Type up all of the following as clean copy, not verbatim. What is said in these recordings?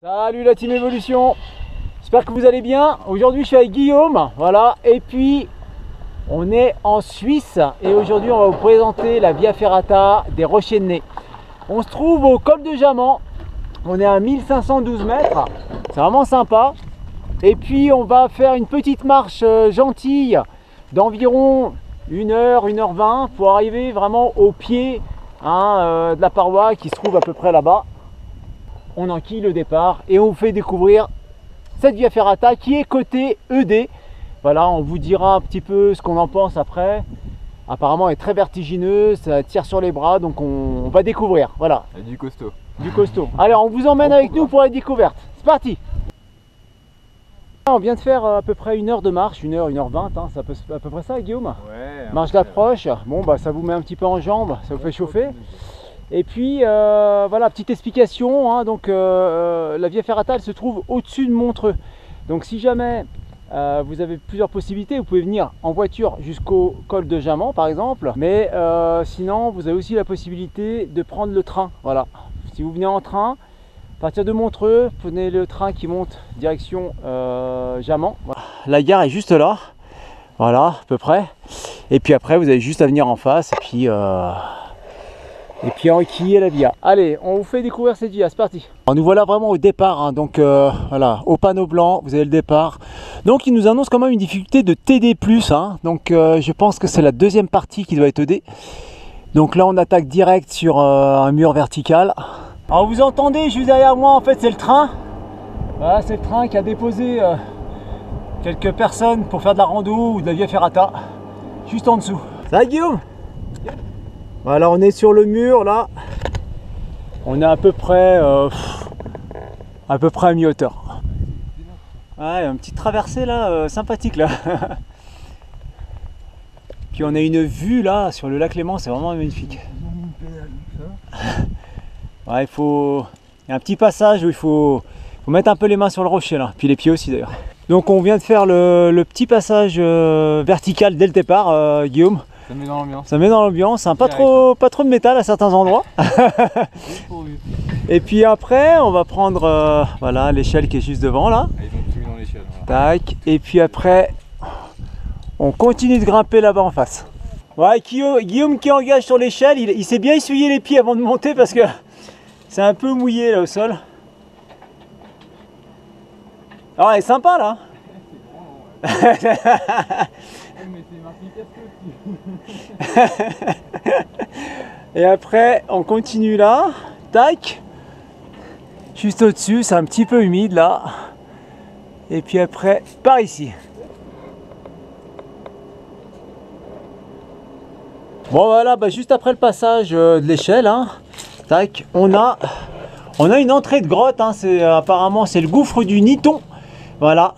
Salut la team Evolution, j'espère que vous allez bien. Aujourd'hui je suis avec Guillaume, voilà, et puis on est en Suisse et aujourd'hui on va vous présenter la Via Ferrata des Rochers de Nez. On se trouve au col de Jaman, on est à 1512 mètres, c'est vraiment sympa. Et puis on va faire une petite marche gentille d'environ 1h, 1h20 pour arriver vraiment au pied de la paroi qui se trouve à peu près là-bas. On enquille le départ et on vous fait découvrir cette Via Ferrata qui est côté ED. Voilà, on vous dira un petit peu ce qu'on en pense après. Apparemment elle est très vertigineuse, ça tire sur les bras, donc on va découvrir. Voilà. Du costaud. Du costaud. Allez, on vous emmène avec nous pour la découverte. C'est parti. On vient de faire à peu près 1 heure de marche, 1h, 1h20, hein. C'est à peu près ça Guillaume? Ouais. Marche d'approche, bon bah ça vous met un petit peu en jambes, ça vous fait chauffer. Et puis voilà, petite explication, hein, donc la Via Ferrata elle se trouve au-dessus de Montreux. Donc si jamais vous avez plusieurs possibilités, vous pouvez venir en voiture jusqu'au col de Jaman par exemple, mais sinon vous avez aussi la possibilité de prendre le train. Voilà, si vous venez en train, à partir de Montreux, prenez le train qui monte direction Jaman. Voilà. La gare est juste là, voilà à peu près. Et puis après vous avez juste à venir en face et puis enquiller la Via. Allez, on vous fait découvrir cette Via, c'est parti. Alors, nous voilà vraiment au départ, hein, donc voilà, au panneau blanc, vous avez le départ. Donc il nous annonce quand même une difficulté de TD+, hein, donc je pense que c'est la deuxième partie qui doit être ED. Donc là on attaque direct sur un mur vertical. Alors vous entendez juste derrière moi, en fait c'est le train. Voilà, c'est le train qui a déposé quelques personnes pour faire de la rando ou de la Via Ferrata, juste en dessous. Ça va Guillaume? Voilà, on est sur le mur là, on est à peu près à mi-hauteur. Ouais, une petite traversée là, sympathique là. Puis on a une vue là sur le lac Léman, c'est vraiment magnifique. Ouais, il y a un petit passage où il faut mettre un peu les mains sur le rocher là, puis les pieds aussi d'ailleurs. Donc on vient de faire le petit passage vertical dès le départ, Guillaume. Ça met dans l'ambiance. Ça met dans l'ambiance, hein. Pas trop de métal à certains endroits. Et puis après, on va prendre voilà, l'échelle qui est juste devant là. Ils ont tout mis dans l'échelle. Voilà. Tac. Et puis après, on continue de grimper là-bas en face. Ouais, Guillaume qui engage sur l'échelle, il s'est bien essuyé les pieds avant de monter parce que c'est un peu mouillé là au sol. Alors, elle est sympa là. Et après on continue là, tac, juste au dessus, c'est un petit peu humide là, et puis après par ici. Bon voilà, bah, juste après le passage de l'échelle, hein, tac, on a une entrée de grotte, hein, apparemment c'est le gouffre du Niton, voilà.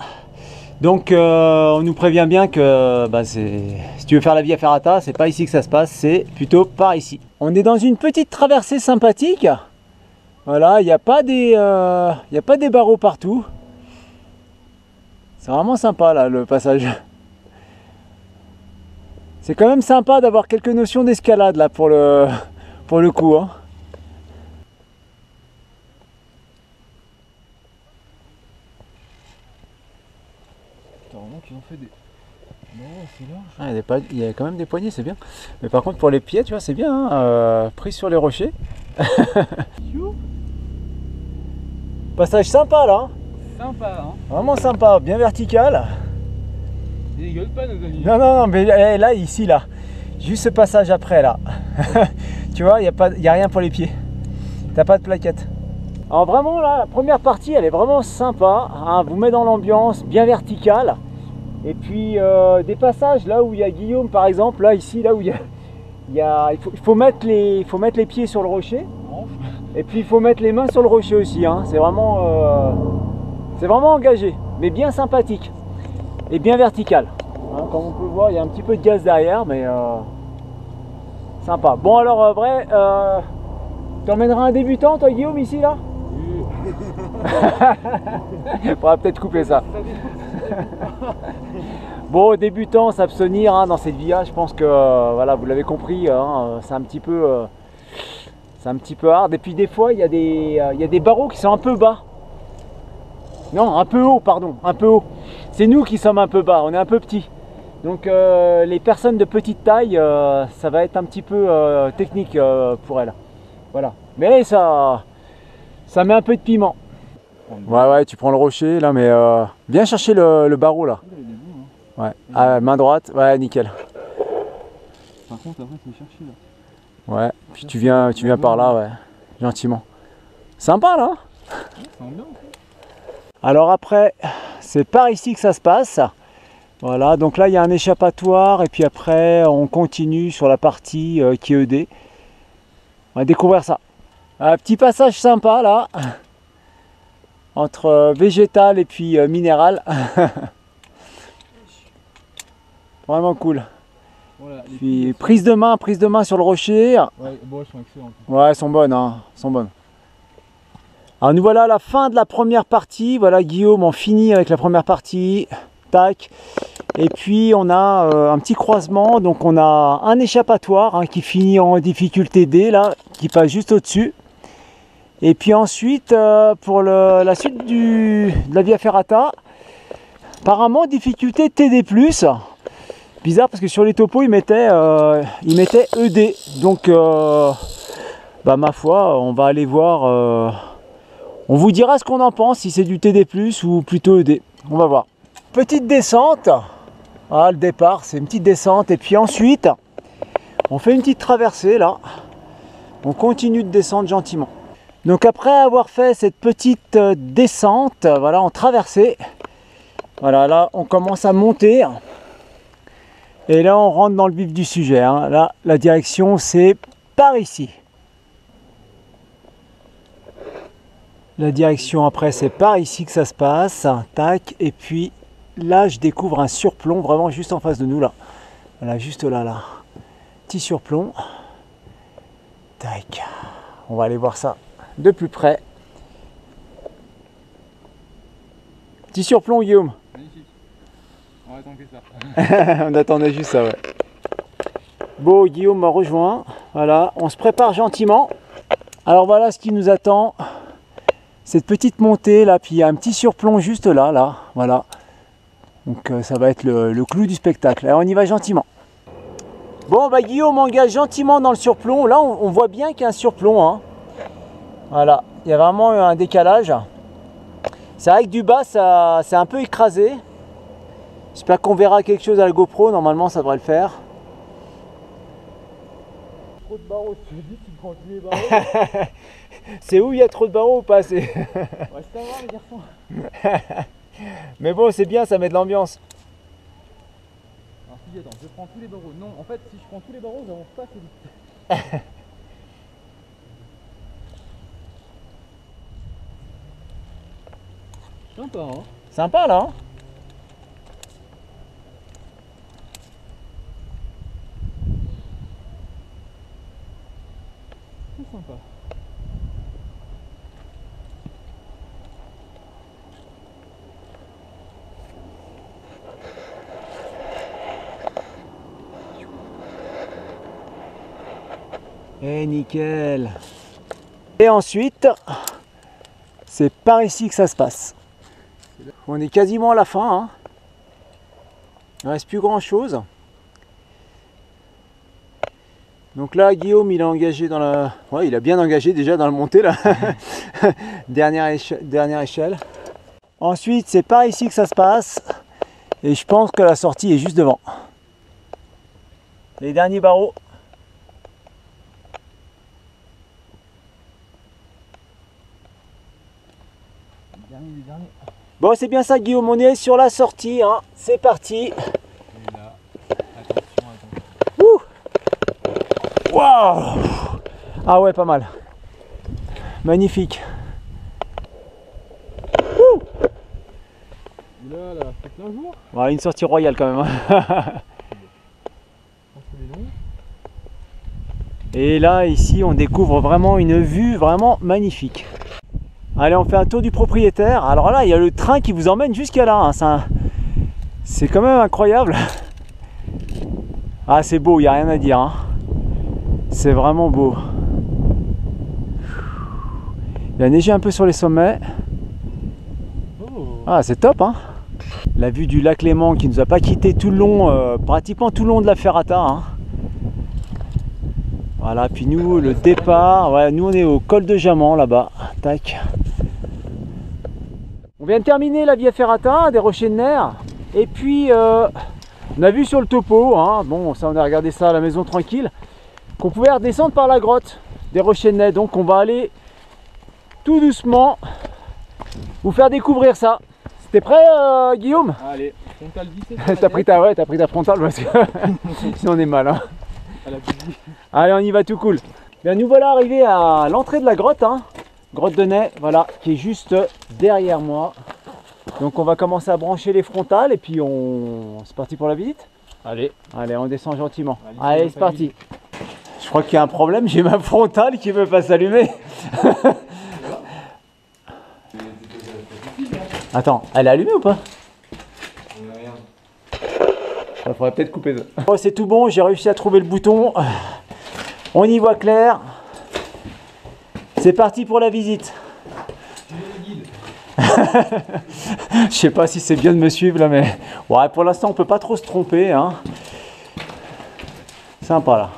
Donc on nous prévient bien que si tu veux faire la Via Ferrata, c'est pas ici que ça se passe, c'est plutôt par ici. On est dans une petite traversée sympathique. Voilà, il n'y a pas des barreaux partout. C'est vraiment sympa là le passage. C'est quand même sympa d'avoir quelques notions d'escalade là pour le coup, hein. Ils ont fait des... Non, c'est Ah, il y a quand même des poignées, c'est bien. Mais par contre pour les pieds, tu vois, c'est bien, hein, pris sur les rochers. Passage sympa là. sympa, hein. Vraiment sympa, bien vertical. Ils rigolent pas nos amis. Non, mais là, ici, là. Juste ce passage après, là. Tu vois, il n'y a rien pour les pieds. T'as pas de plaquette. Alors vraiment, là, la première partie, elle est vraiment sympa, hein, vous met dans l'ambiance, bien verticale. Et puis, des passages, là où il y a Guillaume, par exemple, là, ici, là où il faut mettre les pieds sur le rocher. Et puis, il faut mettre les mains sur le rocher aussi, hein. C'est vraiment engagé, mais bien sympathique. Et bien vertical, hein, comme on peut voir il y a un petit peu de gaz derrière, mais sympa. Bon alors vrai, tu emmèneras un débutant toi Guillaume ici là? Oui. Il faudra peut-être couper ça. Bon, débutant, s'abstenir, hein, dans cette via, je pense que voilà, vous l'avez compris, hein, c'est un petit peu hard. Et puis des fois il y a des barreaux qui sont un peu bas. Non, un peu haut, pardon, un peu haut. C'est nous qui sommes un peu bas, on est un peu petits. Donc les personnes de petite taille, ça va être un petit peu technique pour elles. Voilà. Mais ça met un peu de piment. Ouais, tu prends le rocher là, mais viens chercher le barreau là. Ouais, main droite, ouais, nickel. Par contre, après, faut chercher là. Ouais, puis tu viens par là, ouais, gentiment. Sympa là. Alors après, c'est par ici que ça se passe. Voilà, donc là il y a un échappatoire et puis après on continue sur la partie qui est ED. On va découvrir ça. Un petit passage sympa là, entre végétal et puis minéral. Vraiment cool. Voilà, puis prise de main sur le rocher. Ouais, bon, elles sont excellentes. Ouais, elles sont bonnes, hein, elles sont bonnes. Alors nous voilà à la fin de la première partie. Voilà, Guillaume en finit avec la première partie. Tac. Et puis on a un petit croisement. Donc on a un échappatoire hein, qui finit en difficulté D là, qui passe juste au-dessus. Et puis ensuite pour la suite de la Via Ferrata, apparemment difficulté TD+. Bizarre parce que sur les topos il mettait ED. Donc ma foi, on va aller voir. On vous dira ce qu'on en pense, si c'est du TD+, ou plutôt ED. On va voir. Petite descente. Voilà, le départ, c'est une petite descente. Et puis ensuite, on fait une petite traversée là. On continue de descendre gentiment. Donc après avoir fait cette petite descente, voilà, en traversée, voilà, là, on commence à monter. Et là, on rentre dans le vif du sujet. Hein. Là, la direction, c'est par ici. La direction après c'est par ici que ça se passe, tac, et puis là je découvre un surplomb vraiment juste en face de nous là. Voilà, juste là. Petit surplomb. Tac. On va aller voir ça de plus près. Petit surplomb Guillaume. Magnifique. On attend que ça. On attendait juste ça, ouais. Bon, Guillaume m'a rejoint. Voilà, on se prépare gentiment. Alors voilà ce qui nous attend. Cette petite montée là, puis il y a un petit surplomb juste là, voilà. Donc ça va être le clou du spectacle. Alors on y va gentiment. Bon Guillaume engage gentiment dans le surplomb. Là on voit bien qu'il y a un surplomb. Hein. Voilà, il y a vraiment un décalage. C'est vrai que du bas ça c'est un peu écrasé. J'espère qu'on verra quelque chose à la GoPro. Normalement ça devrait le faire. Trop de barreaux, tu me dis que tu prends tous les barreaux. C'est où il y a trop de barreaux ou pas? Ouais, c'est à voir les garçons. Mais bon, c'est bien, ça met de l'ambiance. Alors si attends, je prends tous les barreaux. Non, en fait, si je prends tous les barreaux, j'avance pas assez vite. Sympa, hein? Sympa là, hein? C'est sympa. Et nickel. Et ensuite, c'est par ici que ça se passe. On est quasiment à la fin. Hein. Il ne reste plus grand chose. Donc là, Guillaume, il a engagé dans la... Ouais, il a bien engagé déjà dans la montée là. dernière échelle. Ensuite, c'est par ici que ça se passe. Et je pense que la sortie est juste devant. Les derniers barreaux. Les derniers. Bon, c'est bien ça, Guillaume. On est sur la sortie. Hein. C'est parti. Et là, attention. Ouh. Waouh. Ah ouais, pas mal. Magnifique. Ouh. Là, c'est plein jour. Voilà, une sortie royale quand même. Et là, ici, on découvre vraiment une vue vraiment magnifique. Allez, on fait un tour du propriétaire. Alors là, il y a le train qui vous emmène jusqu'à là. Hein. C'est quand même incroyable. Ah, c'est beau, il n'y a rien à dire. Hein. C'est vraiment beau. Il a neigé un peu sur les sommets. Oh. Ah, c'est top, hein. La vue du lac Léman qui nous a pas quitté tout le long, pratiquement tout le long de la ferrata, hein. Voilà, puis nous, le départ, ouais, nous on est au col de Jaman là-bas. Tac. On vient de terminer la Via Ferrata des Rochers de Nair. Et puis, on a vu sur le topo, hein, bon, ça on a regardé ça à la maison tranquille, qu'on pouvait redescendre par la grotte des Rochers de Nair. Donc on va aller tout doucement vous faire découvrir ça. T'es prêt, Guillaume? Allez, frontal vissé. T'as pris ta frontale parce que sinon on est mal, hein. Allez, on y va tout cool. Bien, nous voilà arrivés à l'entrée de la grotte, hein. Grotte de Nair, voilà, qui est juste derrière moi. Donc on va commencer à brancher les frontales et puis c'est parti pour la visite. Allez, on descend gentiment. Allez, c'est parti. Je crois qu'il y a un problème, j'ai ma frontale qui ne veut pas s'allumer. Attends, elle est allumée ou pas? Il faudrait peut-être couper ça. Oh, c'est tout bon, j'ai réussi à trouver le bouton. On y voit clair. C'est parti pour la visite. Je sais pas si c'est bien de me suivre là, mais ouais, pour l'instant on peut pas trop se tromper, hein. Sympa là.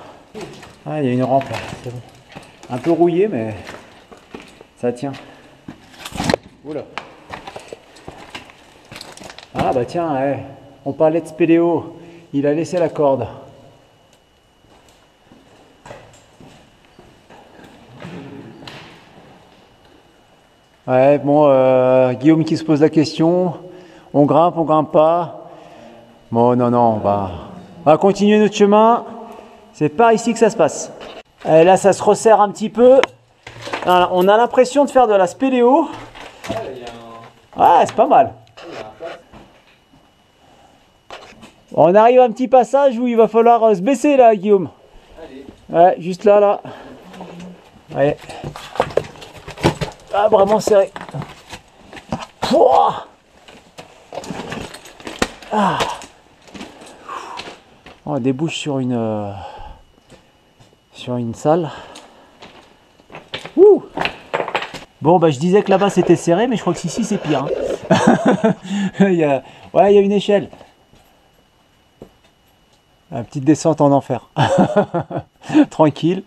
Ah, il y a une rampe là, c'est bon. Un peu rouillé mais ça tient. Oula. Ah bah tiens, ouais. On parlait de spéléo, il a laissé la corde. Ouais, bon, Guillaume qui se pose la question, on grimpe pas. Bon, non, on va continuer notre chemin. C'est par ici que ça se passe. Et là, ça se resserre un petit peu. On a l'impression de faire de la spéléo. Ouais, c'est pas mal. On arrive à un petit passage où il va falloir se baisser là, Guillaume. Ouais, juste là. Ouais. Ah, vraiment serré. Pouah. Ah. On débouche sur une salle. Ouh. Bon, bah je disais que là-bas c'était serré, mais je crois que ici c'est pire, hein. il y a une échelle. Une petite descente en enfer. Tranquille.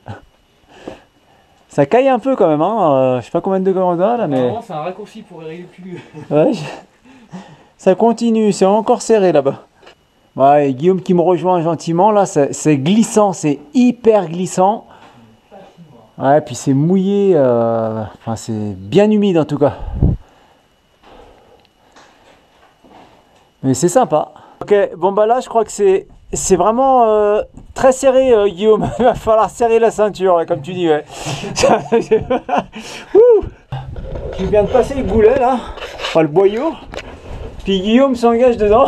Ça caille un peu quand même, hein. Je sais pas combien de degrés on a là, mais... c'est un raccourci pour régler plus. Ouais, ça continue, c'est encore serré là-bas. Ouais, et Guillaume qui me rejoint gentiment, là, c'est glissant, c'est hyper glissant. Ouais, puis c'est mouillé, enfin c'est bien humide en tout cas. Mais c'est sympa. Ok, bon bah là je crois que c'est vraiment très serré, Guillaume. Il va falloir serrer la ceinture, là, comme tu dis. Ouais. Tu viens de passer le boulet là, enfin le boyau, puis Guillaume s'engage dedans.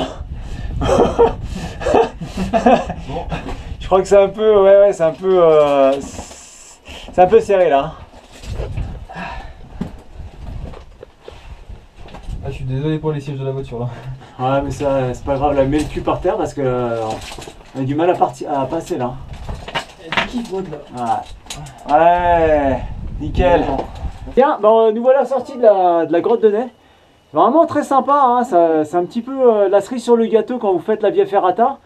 Je crois que c'est un peu, ouais, c'est un peu serré là. Ah, je suis désolé pour les sièges de la voiture là. Ouais, mais ça, c'est pas grave, là, mets le cul par terre parce que on a du mal à passer là. Ouais, nickel. Tiens, bon, nous voilà sortis de la grotte de Nair. Vraiment très sympa, hein. C'est un petit peu la cerise sur le gâteau quand vous faites la Via Ferrata.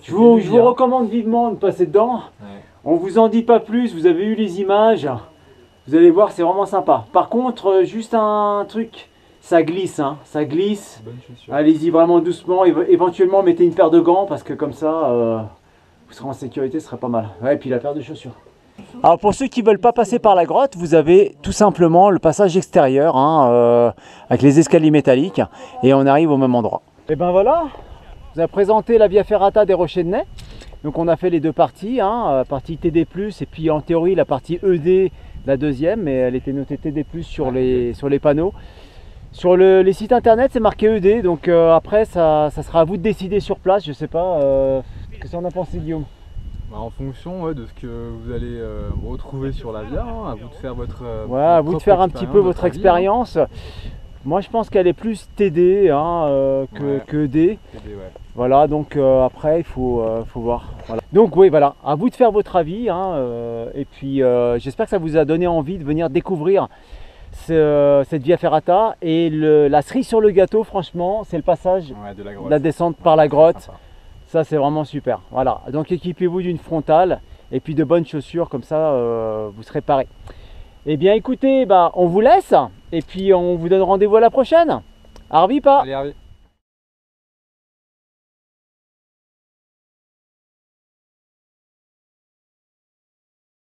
Je vous recommande vivement de passer dedans. Ouais. On vous en dit pas plus, vous avez eu les images. Vous allez voir, c'est vraiment sympa. Par contre, juste un truc, ça glisse, hein. Ça glisse. Allez-y vraiment doucement. Éventuellement, mettez une paire de gants parce que comme ça, vous serez en sécurité, ce serait pas mal. Ouais, et puis la paire de chaussures. Alors pour ceux qui ne veulent pas passer par la grotte, vous avez tout simplement le passage extérieur, hein, avec les escaliers métalliques, et on arrive au même endroit. Et ben voilà, je vous ai présenté la Via Ferrata des Rochers de Nair. Donc on a fait les deux parties, hein, la partie TD+, et puis en théorie la partie ED, la deuxième, mais elle était notée TD+, sur les panneaux. Sur les sites internet c'est marqué ED, donc après ça sera à vous de décider sur place, je sais pas, qu'est-ce qu'on a pensé Guillaume? En fonction de ce que vous allez retrouver sur la Via, hein, à vous de faire votre à vous de faire un petit peu votre expérience. Moi je pense qu'elle est plus TD, hein, que D. TD, ouais. Voilà, donc après il faut voir. Voilà. Donc oui, voilà, à vous de faire votre avis, hein, et puis j'espère que ça vous a donné envie de venir découvrir cette Via Ferrata. Et la cerise sur le gâteau, franchement, c'est le passage Ouais, de la grotte. la descente par la grotte. Sympa. Ça, c'est vraiment super. Voilà, donc équipez-vous d'une frontale et puis de bonnes chaussures, comme ça vous serez parés. Eh bien écoutez, on vous laisse et puis on vous donne rendez-vous à la prochaine. Arvi pas. Allez, Hervé.